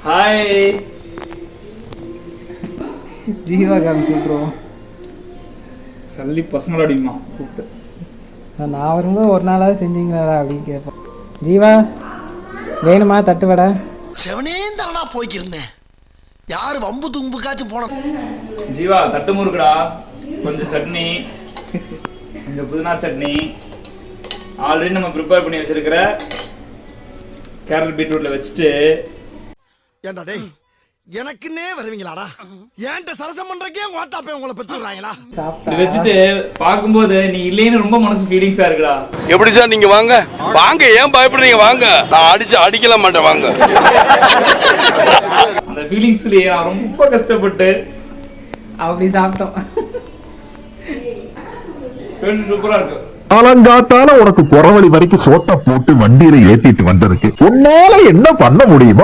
Hi Jeeva காமிச்சுட்ருவோம். சல்லி பசங்களோட அடிமா கூப்பிட்டு நான் வரும்போது ஒரு நாளாவது செஞ்சீங்களா அப்படின்னு கேட்பேன். ஜீவா வேணுமா தட்டு வடை? செவனே தானா போய்க்கிருந்தேன். யாரு வம்பு தும்புக்காச்சும் போன. ஜீவா தட்டு முறுக்குடா, கொஞ்சம் சட்னி, கொஞ்சம் புதினா சட்னி, ஆல்ரெடி நம்ம ப்ரிப்பேர் பண்ணி வச்சிருக்கிற கேரட் பீட்ரூட்ல வச்சுட்டு. ஏண்டா டேய், எனக்குன்னே வருவீங்களாடா? ஏன்ட்ட சரசம் பண்றக்கே ஓட்டாப்பே உங்களை பெற்றுறாங்களா? இப்படி வச்சுட்டு பார்க்கும்போது நீ இல்லைன்னு ரொம்ப மனசு ஃபீலிங்ஸா இருக்குடா. எப்படி சார் நீங்க வாங்க வாங்க, ஏன் பயப்படுறீங்க? வாங்க, நான் அடிக்கல மாட்டேன், வாங்க. அந்த ஃபீலிங்ஸ்லயே நான் ரொம்ப கஷ்டப்பட்டு அப்படி சாப்பிட்டோம். சூப்பரா இருக்கு. காலங்காத்தால உனக்கு குறவழி வரைக்கும் சோட்டை போட்டு வண்டியில ஏத்திட்டு வந்ததுக்கு உன்னால என்ன பண்ண முடியுமோ